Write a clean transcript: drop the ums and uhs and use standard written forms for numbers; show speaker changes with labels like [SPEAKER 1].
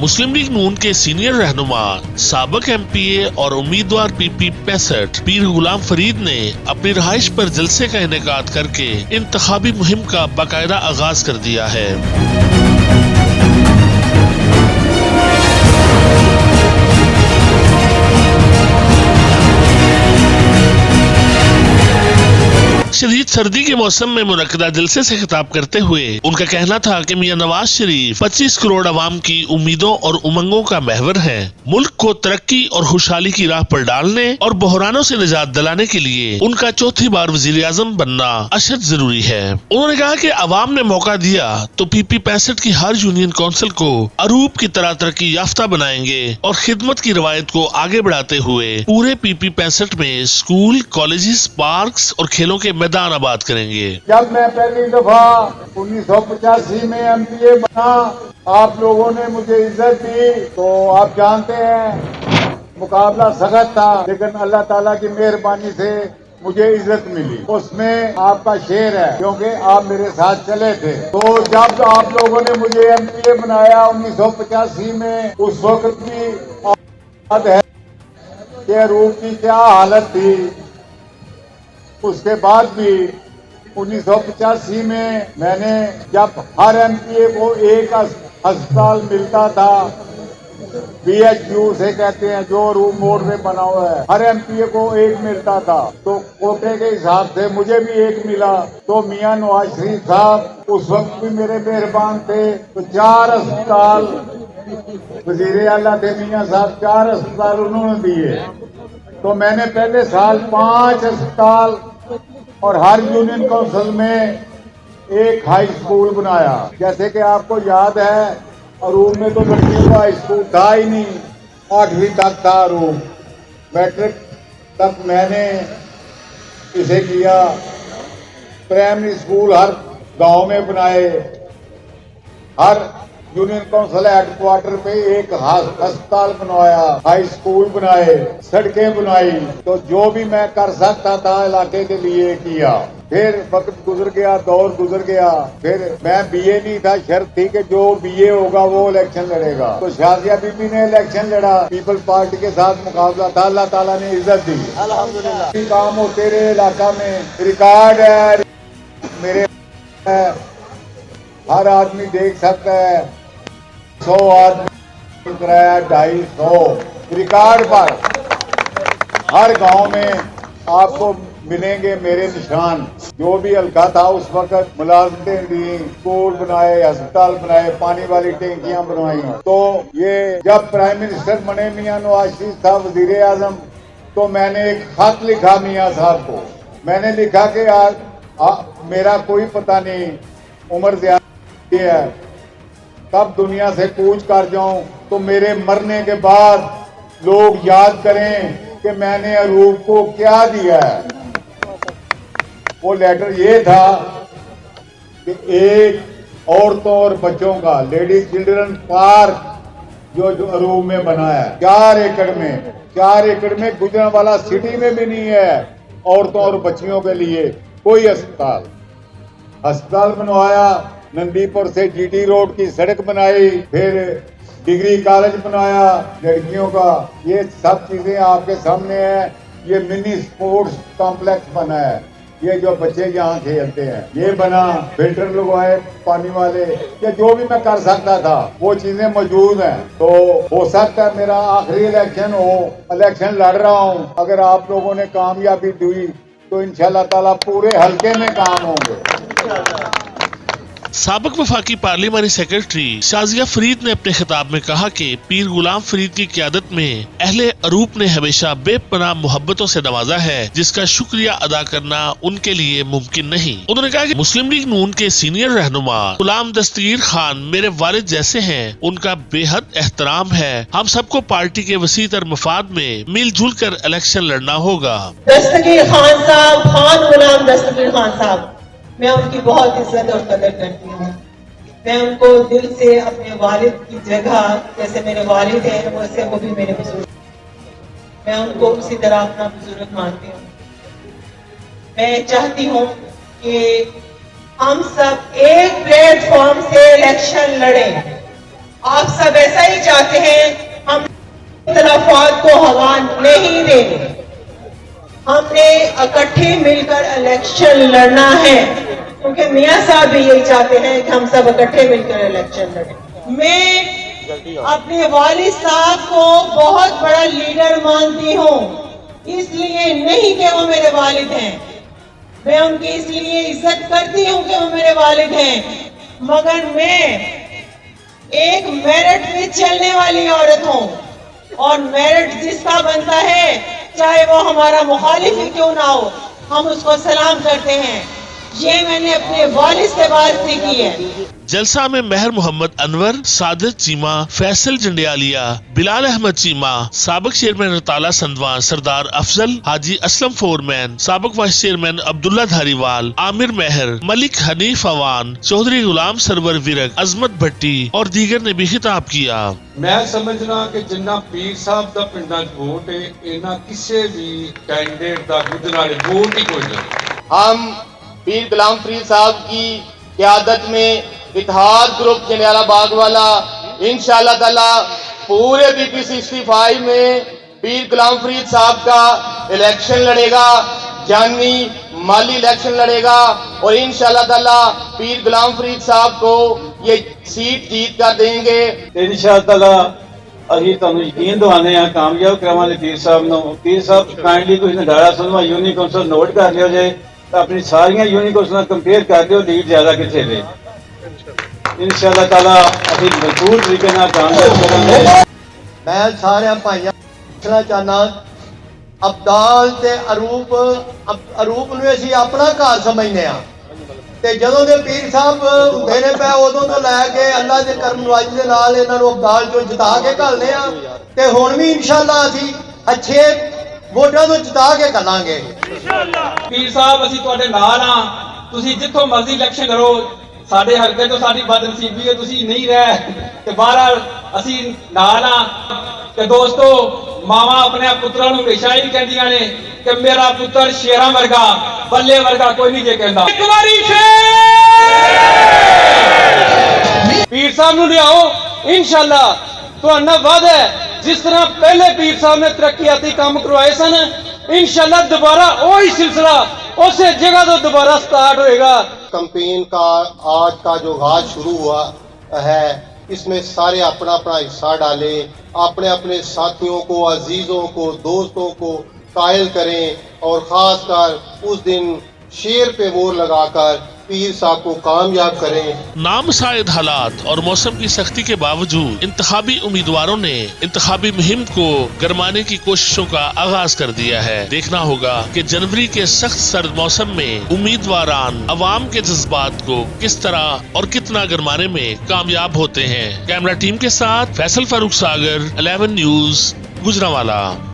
[SPEAKER 1] मुस्लिम league नून के senior रहनुमा साबिक MPA और उम्मीदवार PP 65 पीर गुलाम फरीद ने अपनी रहाइश पर जलसे का इनेकाद करके इंतखाबी मुहिम का बाकायदा आगाज कर दिया है। शदीद सर्दी के मौसम में मुनक्किदा जलसे से खिताब करते हुए उनका कहना था कि मियां नवाज शरीफ 25 करोड़ अवाम की उम्मीदों और उमंगों का महवर है। मुल्क को तरक्की और खुशहाली की राह पर डालने और बहरानों से निजात दिलाने के लिए उनका चौथी बार वजीर आजम बनना अशद जरूरी है। उन्होंने कहा कि अवाम ने मौका दिया तो PP 65 की हर यूनियन काउंसिल को अरूप की तरह तरक्की याफ्ता बनाएंगे और खिदमत की रवायत को आगे बढ़ाते हुए पूरे PP 65 में स्कूल, कॉलेजेस, पार्क्स और खेलों के मैदान आबाद करेंगे।
[SPEAKER 2] जब मैं पहली दफा 1985 में MPA बना, आप लोगों ने मुझे इज्जत दी, तो आप जानते हैं मुकाबला सख्त था, लेकिन अल्लाह ताला की मेहरबानी से मुझे इज्जत मिली। उसमें आपका शेर है, क्योंकि आप मेरे साथ चले थे। तो जब आप लोगों ने मुझे MPA बनाया 1985 में, उस वक्त भी याद है कि रूप की क्या हालत थी। उसके बाद भी 1985 में मैंने, जब हर MPA को एक अस्पताल मिलता था, BHU से कहते हैं, जो रूम मोड में बना हुआ है, हर MPA को एक मिलता था, तो कोटे के हिसाब से मुझे भी एक मिला। तो मियां नवाज शरीफ साहब उस वक्त भी मेरे मेहरबान थे, तो 4 अस्पताल वजीर आला थे मियां साहब, 4 अस्पताल उन्होंने दिए। तो मैंने पहले साल 5 अस्पताल और हर यूनियन काउंसिल में एक हाई स्कूल बनाया। जैसे कि आपको याद है, अरूम में तो लड़कियों का हाई स्कूल था ही नहीं, 8वीं तक था अरूम, मैट्रिक तक मैंने इसे किया। प्राइमरी स्कूल हर गांव में बनाए, हर यूनियन काउंसिल हेडक्वार्टर पे एक अस्पताल बनवाया, हाई स्कूल बनाए, सड़कें बनाई। तो जो भी मैं कर सकता था इलाके के लिए किया। फिर वक्त गुजर गया, दौर गुजर गया, फिर मैं BA नहीं था, शर्त थी कि जो BA होगा वो इलेक्शन लड़ेगा। तो शाजिया बीबी ने इलेक्शन लड़ा, पीपल पार्टी के साथ मुकाबला था, अल्लाह ताला ने इज्जत दी। अल्हम्दुलिल्लाह काम होते रहे इलाका में, रिकॉर्ड है मेरे, हर आदमी देख सकता है, 100 आदमी कराया, 250 रिकॉर्ड पर। हर गांव में आपको मिलेंगे मेरे निशान। जो भी हल्का था उस वक्त मुलाजमतें दी, स्कूल बनाए, अस्पताल बनाए, पानी वाली टैंकियां बनवाई। तो ये जब प्राइम मिनिस्टर बने मियां नवाज शरीफ साहब वजीर आजम, तो मैंने एक खत लिखा मियां साहब को। मैंने लिखा कि मेरा कोई पता नहीं, उम्र ज्यादा है, कब दुनिया से कूच कर जाऊं, तो मेरे मरने के बाद लोग याद करें कि मैंने अरूप को क्या दिया है। वो लेटर ये था कि एक औरतों और बच्चों का लेडीज चिल्ड्रन पार्क जो अरूप में बना है, 4 एकड़ में, 4 एकड़ में गुजरांवाला सिटी में भी नहीं है औरतों और बच्चियों के लिए कोई अस्पताल बनवाया। नंदीपुर से GT रोड की सड़क बनाई, फिर डिग्री कॉलेज बनाया लड़कियों का। ये सब चीजें आपके सामने है। ये मिनी स्पोर्ट्स कॉम्प्लेक्स बना है, ये जो बच्चे यहाँ खेलते हैं, ये बना, फिल्टर लगवाए पानी वाले। ये जो भी मैं कर सकता था वो चीजें मौजूद हैं। तो हो सकता है मेरा आखिरी इलेक्शन हो, इलेक्शन लड़ रहा हूँ। अगर आप लोगों ने कामयाबी दी तो इंशाल्लाह ताला पूरे हल्के में काम होंगे।
[SPEAKER 1] साबिक वफाकी पार्लियामानी सेक्रेटरी शाजिया फरीद ने अपने खिताब में कहा कि पीर गुलाम फरीद की क़यादत में अहले अरूप ने हमेशा बेपनाह मोहब्बतों से नवाजा है, जिसका शुक्रिया अदा करना उनके लिए मुमकिन नहीं। उन्होंने कहा कि मुस्लिम लीग नून के सीनियर रहनुमा गुलाम दस्तगीर खान मेरे वालिद जैसे हैं, उनका बेहद एहतराम है। हम सबको पार्टी के वसीतर मफाद में मिलजुल कर इलेक्शन लड़ना होगा।
[SPEAKER 3] दस्तगीर खान साहब, खान गुलाम दस्तगीर खान साहब, मैं उनकी बहुत इज्जत और कदर करती हूँ। मैं उनको दिल से अपने वालिद की जगह, जैसे मेरे वालिद हैं वैसे वो भी मेरे बुजुर्ग, मैं उनको उसी तरह अपना बुजुर्ग मानती हूँ। मैं चाहती हूँ कि हम सब एक प्लेटफॉर्म से इलेक्शन लड़ें। आप सब ऐसा ही चाहते चाहते हैं, हम इख्तिलाफात को हवा नहीं देंगे। हमने इकट्ठे मिलकर इलेक्शन लड़ना है, क्योंकि मियां साहब भी यही चाहते हैं कि हम सब इकट्ठे मिलकर इलेक्शन लड़ें। मैं अपने वालिद साहब को बहुत बड़ा लीडर मानती हूँ, इसलिए नहीं कि वो मेरे वालिद हैं, मैं उनकी इसलिए इज्जत करती हूँ कि वो मेरे वालिद हैं, मगर मैं एक मेरिट पे चलने वाली औरत हूँ, और मेरिट जिसका बनता है, चाहे वो हमारा मुखालिफ ही क्यों ना हो, हम उसको सलाम करते हैं। ये मैंने अपने वालिद से बात सीखी है।
[SPEAKER 1] जलसा में महर मोहम्मद अनवर, सादिक चीमा, फैसल जंडियालिया, बिलाल अहमद चीमा, साबिक चेयरमैन रताला संधवा सरदार अफजल, हाजी असलम फोरमैन, साबिक वाइस चेयरमैन अब्दुल्ला धारीवाल, आमिर मेहर, मलिक हनीफ अवान, चौधरी गुलाम सरवर विरक, अजमत भट्टी और दीगर ने भी खिताब किया।
[SPEAKER 4] मैं समझना कि जिन्ना पीर साहब का पिंडा वोट है, इन्ना किसी भी कैंडिडेट का गुजर वाले वोट ही कोई नहीं।
[SPEAKER 5] हम पीर गुलाम फरीद साहब की क़यादत में इत्तेहाद ग्रुप जंडियाला बाग वाला इंशाअल्लाह ताला पूरे BP 65 में पीर गुलाम फरीद साहब का इलेक्शन लड़ेगा, जानी माली इलेक्शन लड़ेगा, और इंशाअल्लाह ताला पीर गुलाम फरीद साहब को ये सीट जीत कर देंगे।
[SPEAKER 6] इंशाअल्लाह ताला अभी तुहानू यकीन दवाने हैं, कामयाब करवाने पीर साहब नूं। पीर साहब काइंडली तुसीं नडाला सुनवा यूनियन कौंसल नोट कर लियो जे, अपनी सारियां यूनियन कौंसल नाल कंपेयर कर लियो, लीड ज्यादा किथे वे। इंशाअल्लाह ताला अभी भरपूर तरीके नाल कामयाब करांगे।
[SPEAKER 7] मैं सारे भाइयों पुछना चाहना, अब्दाल ते अरूप नूं असीं अपना घर समझने आ, ते जदों दे पीर साहब हुंदे ने पए उदों तो लैके अल्लाह दे करम नवाजी दे नाल इन्हां नूं अब्दाल चों जिता के घल्लने आ, ते हुण भी इंशाअल्लाह असीं अच्छे वोटां तो जिता के घल्लांगे।
[SPEAKER 8] पीर साहब असीं तुहाडे नाल आ, तुसीं जिੱਥੋਂ मर्जी इलेक्शन करो, साडे हलके तो साडी बदनसीबी है तुसीं नहीं रह ते बहरहाल असीं नाल आ। ते दोस्तों, मावां अपने पुत्रां नूं हमेशा ही कहंदियां ने कि मेरा पुत्र शेरां वर्गा, बल्ले वर्गा कोई नहीं जे कहंदा। एक बारी पीर साहब नूं लियाओ, इंशाअल्लाह तुहाडा वादा है, जिस तरह पहले पीर साहब ने तरक्याती काम करवाए सन, इंशाअल्लाह दोबारा वही सिलसिला उसे जगह तो दोबारा स्टार्ट होएगा।
[SPEAKER 7] कैंपेन का आज का जो आगाज शुरू हुआ है, इसमें सारे अपना अपना हिस्सा डालें, अपने अपने साथियों को, अजीजों को, दोस्तों को कायल करें, और खासकर उस दिन शेर पे मोहर लगाकर पीर साहब को कामयाब करें।
[SPEAKER 1] नामसाइद हालात और मौसम की सख्ती के बावजूद इंतखाबी उम्मीदवारों ने इंतखाबी मुहिम को गरमाने की कोशिशों का आगाज कर दिया है। देखना होगा कि जनवरी के सख्त सर्द मौसम में उम्मीदवारान अवाम के जज्बात को किस तरह और कितना गरमाने में कामयाब होते हैं। कैमरा टीम के साथ फैसल फारूक सागर, 11 न्यूज, गुजरांवाला।